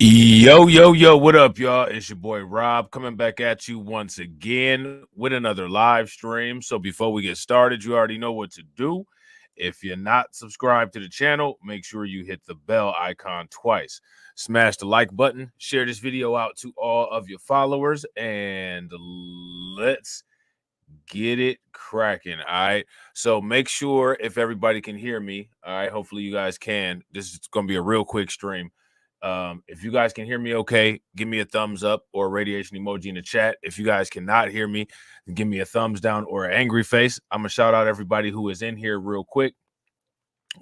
Yo, what up, y'all? It's your boy Rob coming back at you once again with another live stream. So before we get started, you already know what to do. If you're not subscribed to the channel, make sure you hit the bell icon twice. Smash the like button, share this video out to all of your followers, and let's get it cracking. All right. So make sure if everybody can hear me. All right. Hopefully you guys can. This is going to be a real quick stream. If you guys can hear me okay, give me a thumbs up or a radiation emoji in the chat. If you guys cannot hear me, give me a thumbs down or an angry face. I'm gonna shout out everybody who is in here real quick.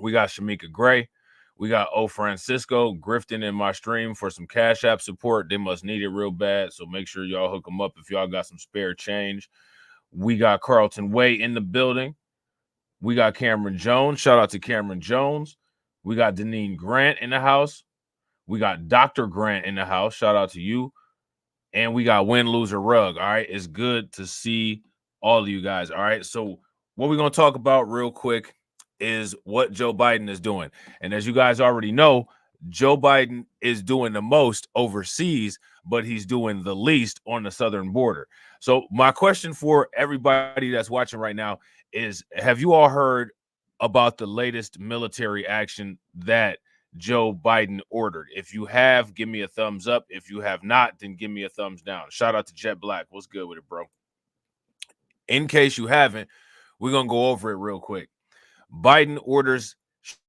We got Shamika Gray, we got O Francisco grifting in my stream for some Cash App support. They must need it real bad, so make sure y'all hook them up if y'all got some spare change. We got Carlton Way in the building. We got Cameron Jones. Shout out to Cameron Jones. We got Deneen Grant in the house. We got Dr. Grant in the house. Shout out to you. And we got Win, Loser, Rug. All right. It's good to see all of you guys. All right. So what we're going to talk about real quick is what Joe Biden is doing. And as you guys already know, Joe Biden is doing the most overseas, but he's doing the least on the southern border. So my question for everybody that's watching right now is, have you all heard about the latest military action that Joe Biden ordered? If you have, give me a thumbs up. If you have not, then give me a thumbs down. Shout out to Jet Black. What's good with it, bro? In case you haven't, we're going to go over it real quick. Biden orders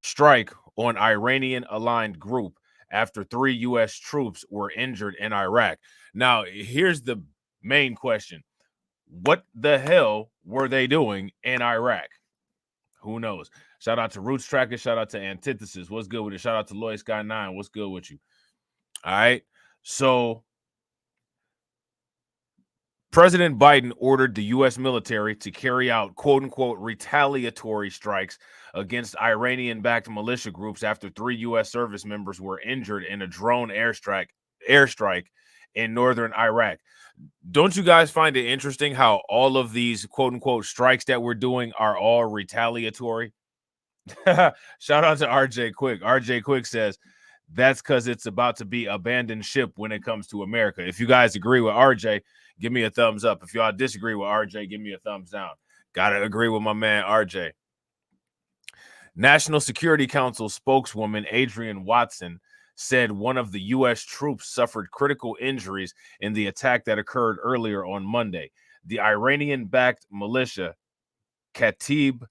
strike on Iranian-aligned group after 3 U.S. troops were injured in Iraq. Now, here's the main question. What the hell were they doing in Iraq? Who knows? Shout out to Roots Tracker. Shout out to Antithesis. What's good with it? Shout out to Lloyd Sky 9. What's good with you? All right. So President Biden ordered the U.S. military to carry out quote-unquote retaliatory strikes against Iranian-backed militia groups after 3 U.S. service members were injured in a drone airstrike in northern Iraq. Don't you guys find it interesting how all of these quote-unquote strikes that we're doing are all retaliatory? Shout out to RJ Quick. RJ Quick says, that's because it's about to be abandoned ship when it comes to America. If you guys agree with RJ, give me a thumbs up. If y'all disagree with RJ, give me a thumbs down. Gotta agree with my man RJ. National Security Council spokeswoman Adrienne Watson said one of the U.S. troops suffered critical injuries in the attack that occurred earlier on Monday. The Iranian-backed militia, Kataib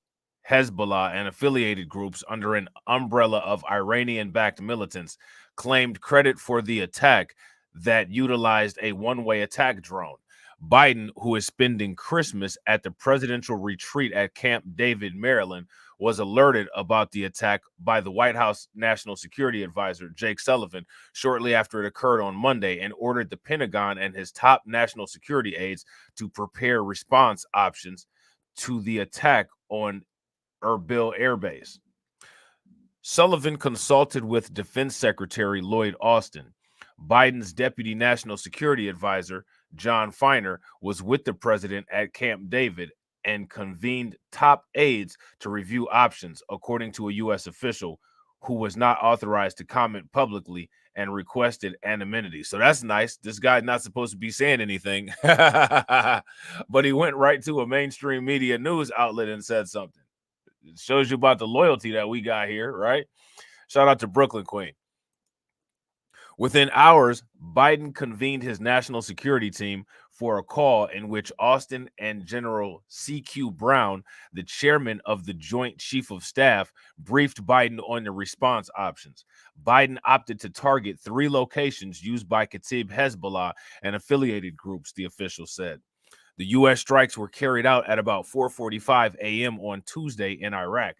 Hezbollah, and affiliated groups under an umbrella of Iranian-backed militants claimed credit for the attack that utilized a one-way attack drone. Biden, who is spending Christmas at the presidential retreat at Camp David, Maryland, was alerted about the attack by the White House National Security Advisor, Jake Sullivan, shortly after it occurred on Monday, and ordered the Pentagon and his top national security aides to prepare response options to the attack on Erbil Air Base. Sullivan consulted with Defense Secretary Lloyd Austin. Biden's deputy national security advisor, John Feiner, was with the president at Camp David and convened top aides to review options, according to a U.S. official who was not authorized to comment publicly and requested anonymity. So that's nice. This guy's not supposed to be saying anything, but he went right to a mainstream media news outlet and said something. It shows you about the loyalty that we got here, right? Shout out to Brooklyn Queen. Within hours, Biden convened his national security team for a call in which Austin and General C.Q. Brown, the chairman of the Joint Chief of Staff, briefed Biden on the response options. Biden opted to target 3 locations used by Kataib Hezbollah and affiliated groups, the official said. The U.S. strikes were carried out at about 4:45 a.m. on Tuesday in Iraq,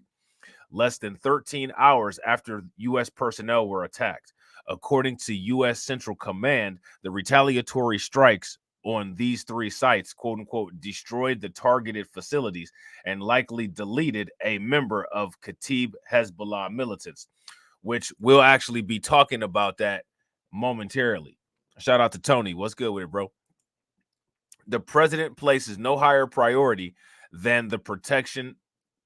less than 13 hours after U.S. personnel were attacked. According to U.S. Central Command, the retaliatory strikes on these 3 sites, quote-unquote, destroyed the targeted facilities and likely deleted a member of Kataib Hezbollah militants, which we'll actually be talking about that momentarily. Shout out to Tony. What's good with it, bro? The president places no higher priority than the protection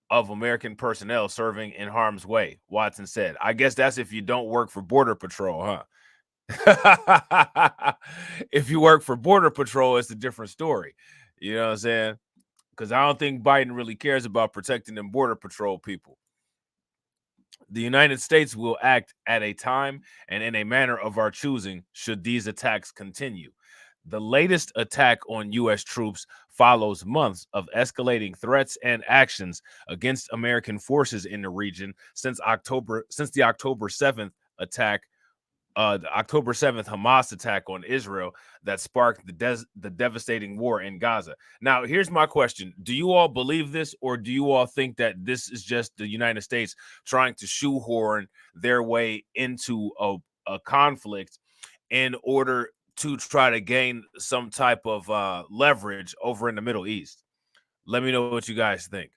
of American personnel serving in harm's way, Watson said. I guess that's if you don't work for Border Patrol, huh? If you work for Border Patrol, it's a different story. You know what I'm saying? Because I don't think Biden really cares about protecting them Border Patrol people. The United States will act at a time and in a manner of our choosing should these attacks continue. The latest attack on U.S. troops follows months of escalating threats and actions against American forces in the region since the October 7th attack, the October 7th Hamas attack on Israel that sparked the devastating war in Gaza. Now, here's my question. Do you all believe this, or do you all think that this is just the United States trying to shoehorn their way into a conflict in order to try to gain some type of leverage over in the Middle East? Let me know what you guys think.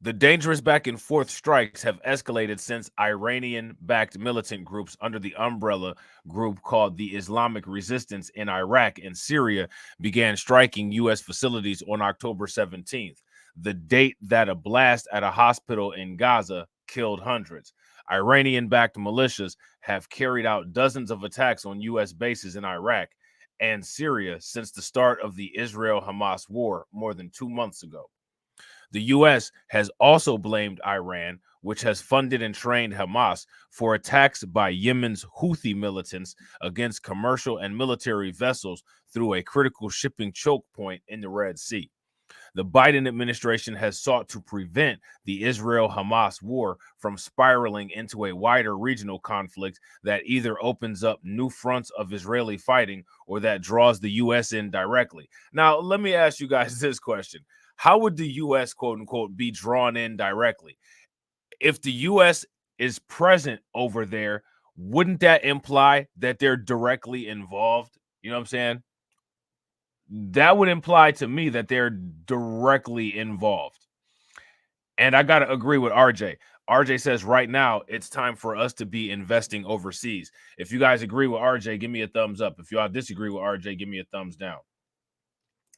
The dangerous back and forth strikes have escalated since Iranian backed militant groups under the umbrella group called the Islamic Resistance in Iraq and Syria began striking U.S. facilities on October 17th, the date that a blast at a hospital in Gaza killed hundreds. Iranian backed militias have carried out dozens of attacks on U.S. bases in Iraq and Syria since the start of the Israel Hamas war more than 2 months ago. The U.S. has also blamed Iran, which has funded and trained Hamas, for attacks by Yemen's Houthi militants against commercial and military vessels through a critical shipping choke point in the Red Sea. The Biden administration has sought to prevent the Israel-Hamas war from spiraling into a wider regional conflict that either opens up new fronts of Israeli fighting or that draws the U.S. in directly. Now, let me ask you guys this question. How would the U.S., quote unquote, be drawn in directly? If the U.S. is present over there, wouldn't that imply that they're directly involved? You know what I'm saying? That would imply to me that they're directly involved. And I got to agree with RJ. RJ says right now it's time for us to be investing overseas. If you guys agree with RJ, give me a thumbs up. If y'all disagree with RJ, give me a thumbs down.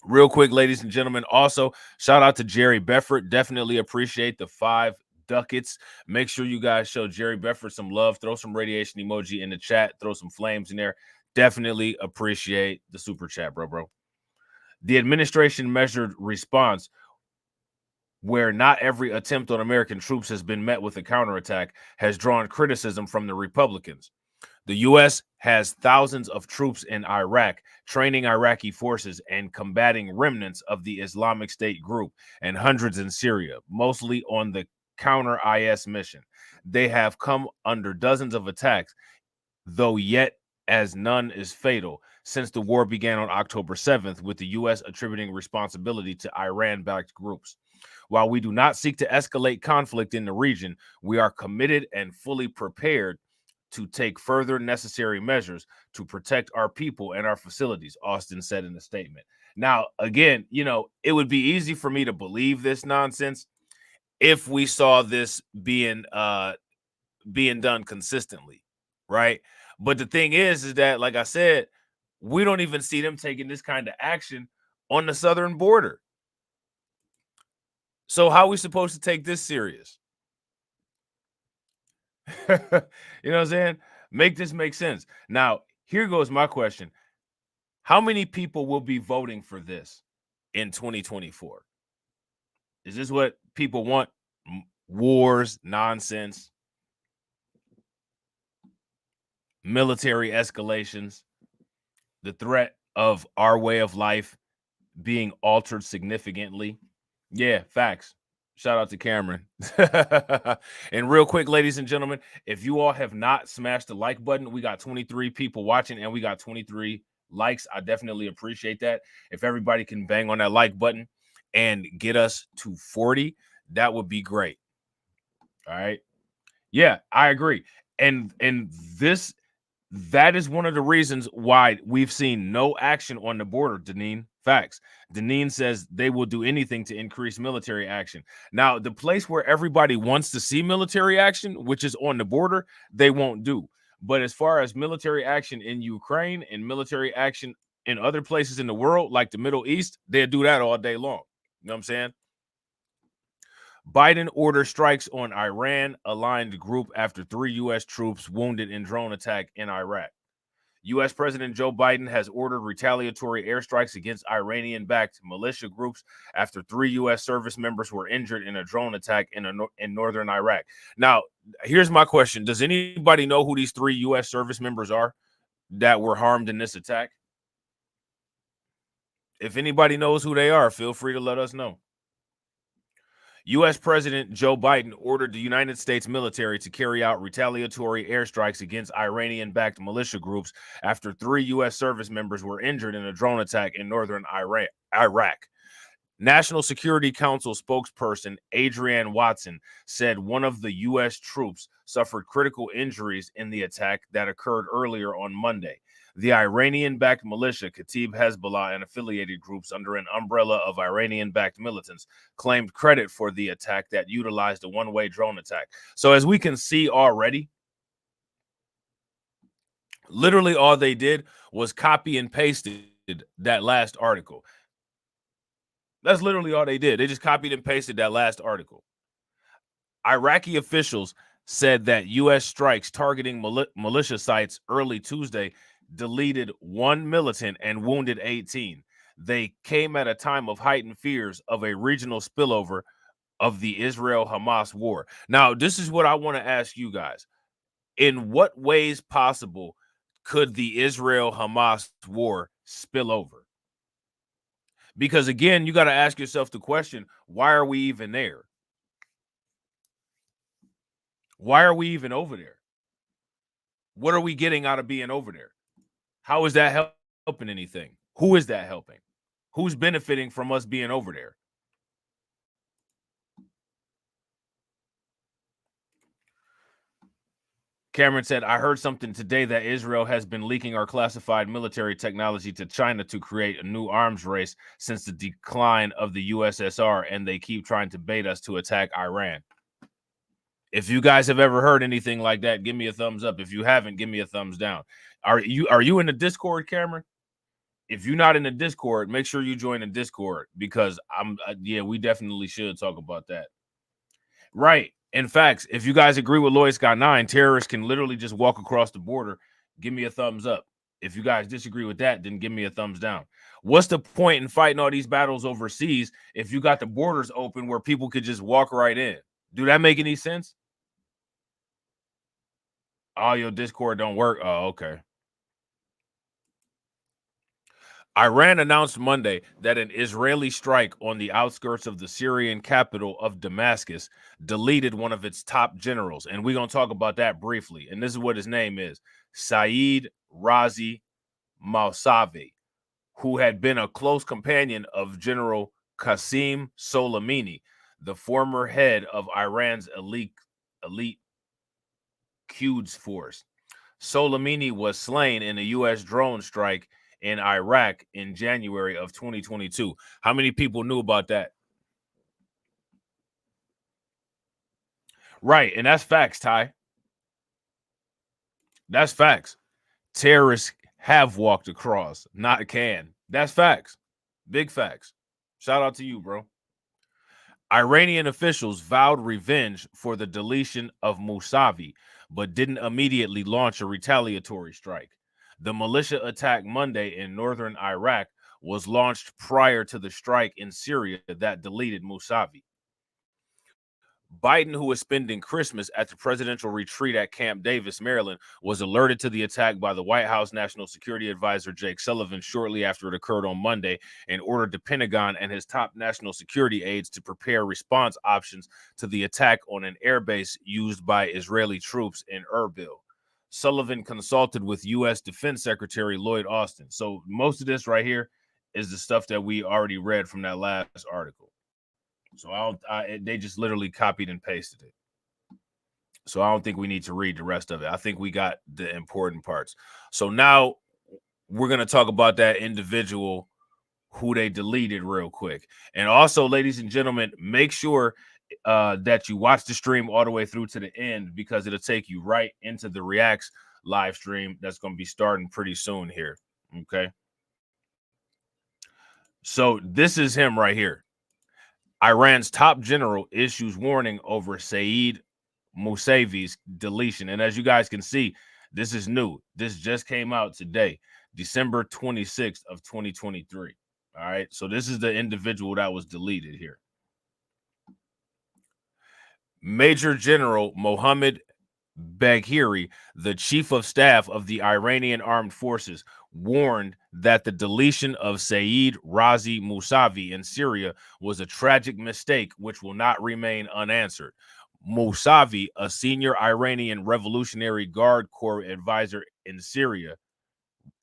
Real quick, ladies and gentlemen, also shout out to Jerry Beffert. Definitely appreciate the 5 ducats. Make sure you guys show Jerry Beffert some love. Throw some radiation emoji in the chat. Throw some flames in there. Definitely appreciate the super chat, bro. The administration measured response, where not every attempt on American troops has been met with a counterattack, has drawn criticism from the Republicans. The U.S. has thousands of troops in Iraq, training Iraqi forces and combating remnants of the Islamic State group, and hundreds in Syria, mostly on the counter-IS mission. They have come under dozens of attacks, though yet as none is fatal, since the war began on October 7th, with the U.S. attributing responsibility to Iran-backed groups. While we do not seek to escalate conflict in the region, we are committed and fully prepared to take further necessary measures to protect our people and our facilities, Austin said in a statement. Now, again, it would be easy for me to believe this nonsense if we saw this being done consistently, right? But the thing is that, like I said, we don't even see them taking this kind of action on the southern border. So how are we supposed to take this serious? You know what I'm saying? Make this make sense. Now, here goes my question. How many people will be voting for this in 2024? Is this what people want? Wars, nonsense, military escalations, the threat of our way of life being altered significantly? Yeah, facts. Shout out to Cameron. And real quick, ladies and gentlemen, if you all have not smashed the like button, we got 23 people watching and we got 23 likes. I definitely appreciate that. If everybody can bang on that like button and get us to 40, that would be great. All right. Yeah, I agree. And that is one of the reasons why we've seen no action on the border, Deneen. Facts. Deneen says they will do anything to increase military action. Now, the place where everybody wants to see military action, which is on the border, they won't do. But as far as military action in Ukraine and military action in other places in the world, like the Middle East, they'll do that all day long. You know what I'm saying? Biden orders strikes on Iran-aligned group after 3 U.S. troops wounded in drone attack in Iraq. U.S. President Joe Biden has ordered retaliatory airstrikes against Iranian-backed militia groups after 3 U.S. service members were injured in a drone attack in northern Iraq. Now, here's my question. Does anybody know who these 3 U.S. service members are that were harmed in this attack? If anybody knows who they are, feel free to let us know. U.S. President Joe Biden ordered the United States military to carry out retaliatory airstrikes against Iranian-backed militia groups after 3 U.S. service members were injured in a drone attack in northern Iraq. National Security Council spokesperson Adrienne Watson said one of the U.S. troops suffered critical injuries in the attack that occurred earlier on Monday. The Iranian-backed militia, Kataib Hezbollah, and affiliated groups under an umbrella of Iranian-backed militants claimed credit for the attack that utilized a one-way drone attack. So as we can see already, literally all they did was copy and pasted that last article. That's literally all they did. They just copied and pasted that last article. Iraqi officials said that U.S. strikes targeting militia sites early Tuesday deleted 1 militant and wounded 18. They came at a time of heightened fears of a regional spillover of the Israel-Hamas war. Now, this is what I want to ask you guys. In what ways possible could the Israel-Hamas war spill over? Because, again, you got to ask yourself the question, why are we even there? Why are we even over there? What are we getting out of being over there? How is that helping anything? Who is that helping? Who's benefiting from us being over there? Cameron said, I heard something today that Israel has been leaking our classified military technology to China to create a new arms race since the decline of the USSR, and they keep trying to bait us to attack Iran. If you guys have ever heard anything like that, give me a thumbs up. If you haven't, give me a thumbs down. Are you in the Discord, Cameron? If you're not in the Discord, make sure you join the Discord, because yeah, we definitely should talk about that. Right. In fact, if you guys agree with Lloyd Scott 9, terrorists can literally just walk across the border. Give me a thumbs up. If you guys disagree with that, then give me a thumbs down. What's the point in fighting all these battles overseas if you got the borders open where people could just walk right in? Do that make any sense? Oh, your Discord don't work? Oh, okay. Iran announced Monday that an Israeli strike on the outskirts of the Syrian capital of Damascus deleted one of its top generals. And we're going to talk about that briefly. And this is what his name is: Saeed Razi Mousavi, who had been a close companion of General Qasem Soleimani, the former head of Iran's elite Quds force. Soleimani was slain in a U.S. drone strike in Iraq in January of 2022. How many people knew about that? Right, and that's facts, Ty. That's facts. Terrorists have walked across, not can. That's facts. Big facts. Shout out to you, bro. Iranian officials vowed revenge for the deletion of Mousavi, but didn't immediately launch a retaliatory strike. The militia attack Monday in northern Iraq was launched prior to the strike in Syria that deleted Mousavi. Biden, who was spending Christmas at the presidential retreat at Camp Davis, Maryland, was alerted to the attack by the White House National Security Advisor Jake Sullivan shortly after it occurred on Monday, and ordered the Pentagon and his top national security aides to prepare response options to the attack on an airbase used by Israeli troops in Erbil. Sullivan consulted with U.S. Defense Secretary Lloyd Austin. So most of this right here is the stuff that we already read from that last article. So they just literally copied and pasted it. So I don't think we need to read the rest of it. I think we got the important parts. So now we're going to talk about that individual who they deleted real quick. And also, ladies and gentlemen, make sure that you watch the stream all the way through to the end, because it'll take you right into the Reacts live stream that's going to be starting pretty soon here. Okay. So this is him right here. Iran's top general issues warning over Saeed Mousavi's deletion. And as you guys can see, this is new. This just came out today, December 26th of 2023. All right. So this is the individual that was deleted here. Major General Mohammed Bagheri, the chief of staff of the Iranian armed forces, warned that the deletion of Saeed Razi Mousavi in Syria was a tragic mistake which will not remain unanswered. Mousavi, a senior Iranian Revolutionary Guard Corps advisor in Syria,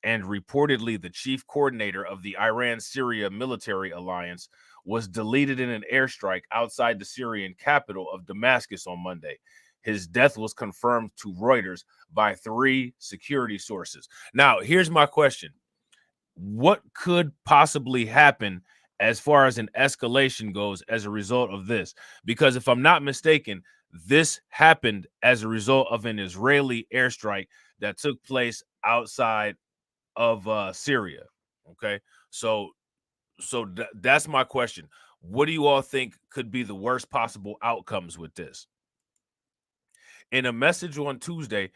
and reportedly the chief coordinator of the Iran-Syria military alliance, was deleted in an airstrike outside the Syrian capital of Damascus on Monday. His death was confirmed to Reuters by 3 security sources. Now, here's my question. What could possibly happen as far as an escalation goes as a result of this? Because if I'm not mistaken, this happened as a result of an Israeli airstrike that took place outside of Syria. Okay, so that's my question. What do you all think could be the worst possible outcomes with this? In a message on Tuesday,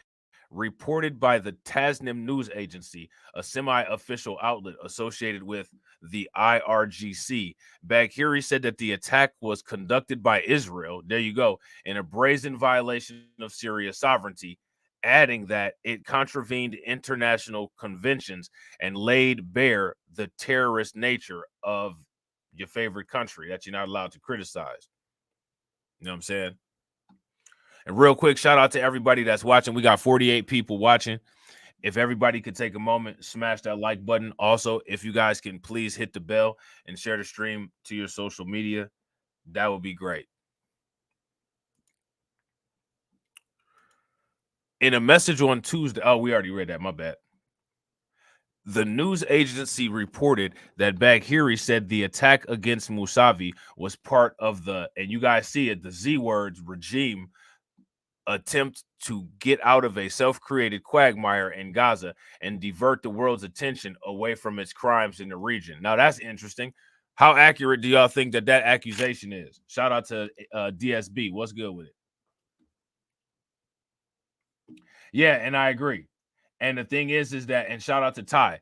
reported by the Tasnim news agency, a semi-official outlet associated with the IRGC, Bagheri said that the attack was conducted by Israel, there you go, in a brazen violation of Syria's sovereignty, adding that it contravened international conventions and laid bare the terrorist nature of your favorite country that you're not allowed to criticize. You know what I'm saying? And real quick, shout out to everybody that's watching. We got 48 people watching. If everybody could take a moment, smash that like button. Also, if you guys can please hit the bell and share the stream to your social media, that would be great. In a message on Tuesday, oh, we already read that, my bad. The news agency reported that Bagheri said the attack against Mousavi was part of the, and you guys see it, the Z words regime attempt to get out of a self-created quagmire in Gaza and divert the world's attention away from its crimes in the region. Now, that's interesting. How accurate do y'all think that accusation is? Shout out to DSB. What's good with it? Yeah, and I agree. And the thing is that, and shout out to Ty,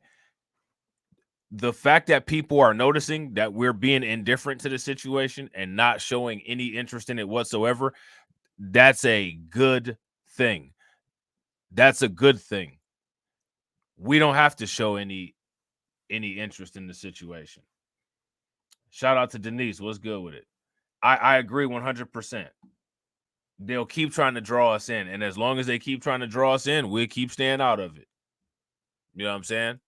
the fact that people are noticing that we're being indifferent to the situation and not showing any interest in it whatsoever, that's a good thing. That's a good thing. We don't have to show any interest in the situation. Shout out to Denise. What's good with it? I agree 100%. They'll keep trying to draw us in, and as long as they keep trying to draw us in, we'll keep staying out of it. You know what I'm saying?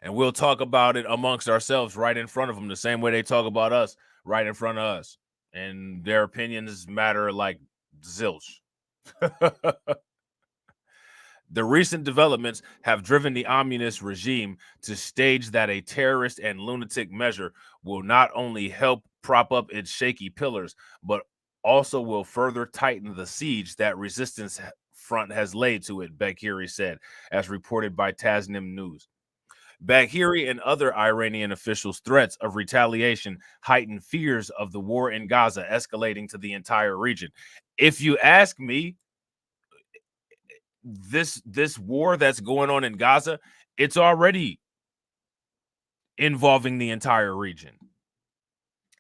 And we'll talk about it amongst ourselves right in front of them, the same way they talk about us right in front of us. And their opinions matter like zilch. The recent developments have driven the communist regime to stage that a terrorist and lunatic measure will not only help prop up its shaky pillars, but also will further tighten the siege that resistance front has laid to it, Bagheri said, as reported by Tasnim News. Bagheri and other Iranian officials' threats of retaliation heighten fears of the war in Gaza escalating to the entire region. If you ask me, this war that's going on in Gaza, it's already involving the entire region.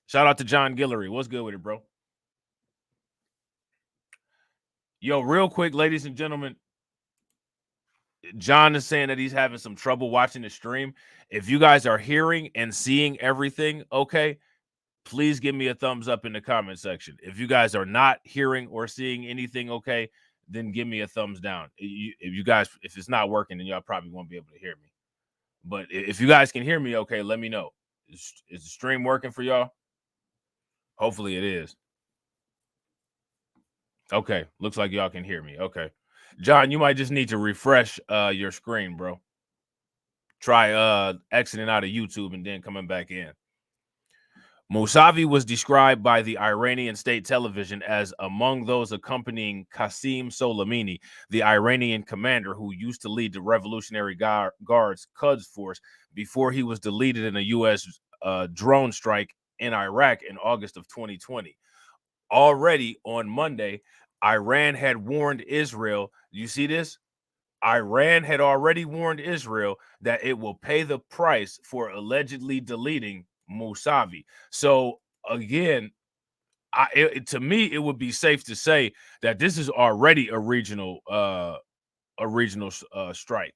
Shout out to John Guillory. What's good with it, bro? Yo, real quick, ladies and gentlemen, John is saying that he's having some trouble watching the stream. If you guys are hearing and seeing everything okay, please give me a thumbs up in the comment section. If you guys are not hearing or seeing anything okay, then give me a thumbs down. If it's not working, then y'all probably won't be able to hear me. But if you guys can hear me okay, let me know. Is the stream working for y'all? Hopefully it is. Okay, looks like y'all can hear me. Okay. John, you might just need to refresh your screen, bro. Try exiting out of YouTube and then coming back in. Mousavi was described by the Iranian state television as among those accompanying Qasem Soleimani, the Iranian commander who used to lead the Revolutionary Guard's Quds force before he was deleted in a U.S. Drone strike in Iraq in August of 2020. Already on Monday, Iran had warned Israel. You see this? Iran had already warned Israel that it will pay the price for allegedly deleting Mousavi. So again, to me, it would be safe to say that this is already a regional strike.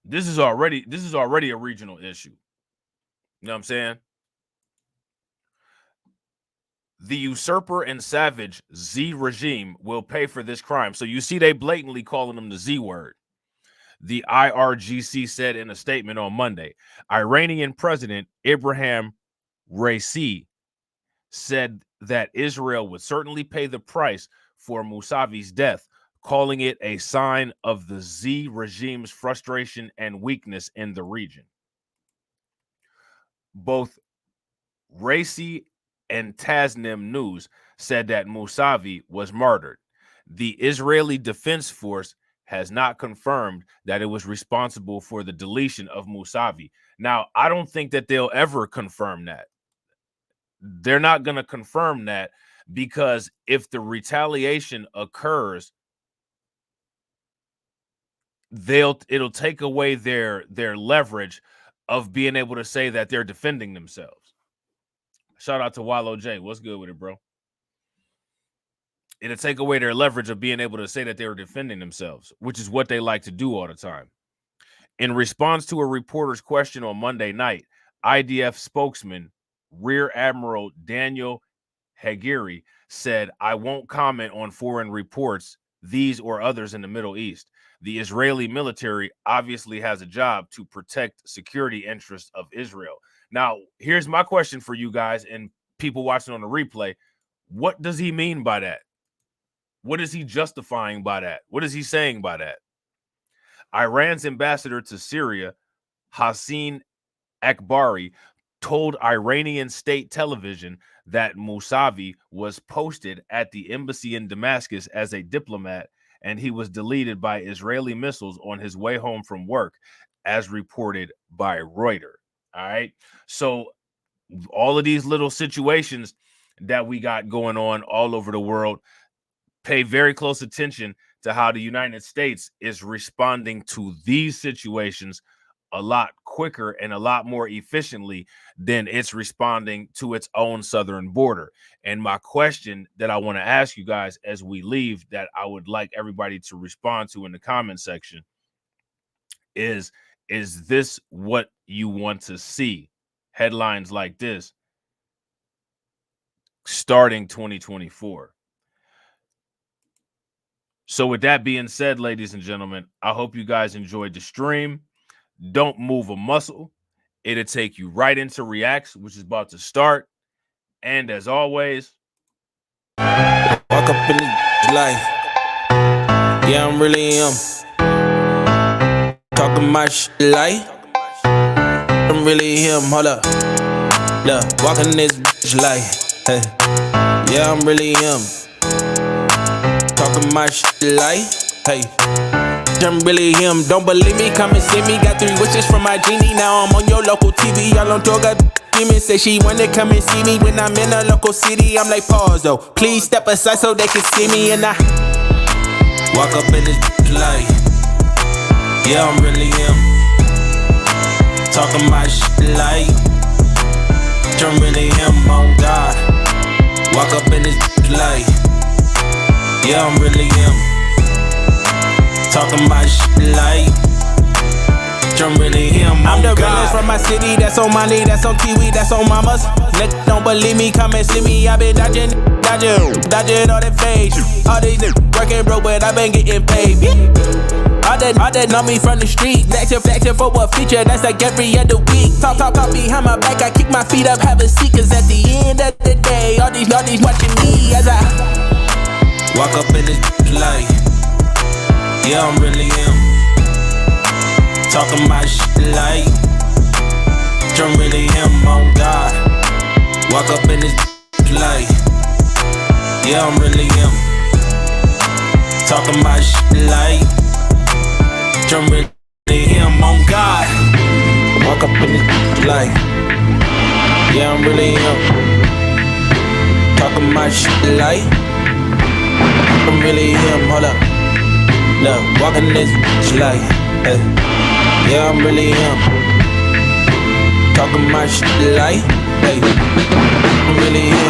This is already a regional issue. You know what I'm saying? The usurper and savage Z regime will pay for this crime. So you see, they blatantly calling them the Z word. The IRGC said in a statement on Monday. Iranian President Ibrahim Raisi said that Israel would certainly pay the price for Mousavi's death, calling it a sign of the Z regime's frustration and weakness in the region. Both Raisi and Tasnim News said that Mousavi was murdered. The Israeli Defense Force has not confirmed that it was responsible for the deletion of Mousavi. Now, I don't think that they'll ever confirm that. They're not going to confirm that, because if the retaliation occurs, it'll take away their leverage of being able to say that they're defending themselves. Shout out to Wallow J. What's good with it, bro? It'll take away their leverage of being able to say that they were defending themselves, which is what they like to do all the time. In response to a reporter's question on Monday night, IDF spokesman Rear Admiral Daniel Hagiri said, "I won't comment on foreign reports, these or others in the Middle East. The Israeli military obviously has a job to protect security interests of Israel." Now, here's my question for you guys and people watching on the replay. What does he mean by that? What is he justifying by that? What is he saying by that? Iran's ambassador to Syria, Hassan Akbari, told Iranian state television that Mousavi was posted at the embassy in Damascus as a diplomat, and he was deleted by Israeli missiles on his way home from work, as reported by Reuters. All right. So all of these little situations that we got going on all over the world, pay very close attention to how the United States is responding to these situations a lot quicker and a lot more efficiently than it's responding to its own southern border. And my question that I want to ask you guys as we leave, that I would like everybody to respond to in the comment section, is this what you want to see? Headlines like this starting 2024. So with that being said, ladies and gentlemen, I hope you guys enjoyed the stream. Don't move a muscle. It'll take you right into Reacts, which is about to start. And as always, walk up in this life. Yeah, I'm really talking my shit like I'm really him. Hold up, look, walking this bitch like, hey. Yeah, I'm really him. Talking my shit like, hey. I'm really him. Don't believe me? Come and see me. Got 3 wishes from my genie. Now I'm on your local TV. Y'all on tour. Got demons. Say she wanna come and see me when I'm in a local city. I'm like, pause though. Please step aside so they can see me. And I walk up in this light. Yeah, I'm really him. Talking my shit like I'm really him. On God. Walk up in this light. Yeah, I'm really him. Talking my shit like I'm really him. I'm the realest from my city. That's on money, that's on Kiwi, that's on mamas. Niggas don't believe me, come and see me. I been dodging all that fake. All these niggas working broke, but I been getting paid. All that know me from the street. Flexing for what feature, that's like every other week. Talk behind my back, I kick my feet up, have a seat. Cause at the end of the day, all these watching me as I walk up in this light. Yeah, I'm really him. Talking my shit like I'm really him. On God. Walk up in this light. Yeah, I'm really him. Talking my shit like I'm really him. On God. Walk Walk up in this like, yeah, I'm really him. Talking my shit like, I'm really him. Hold up, look, walking this like, hey, yeah, I'm really him. Talking my shit like, hey, I'm really him.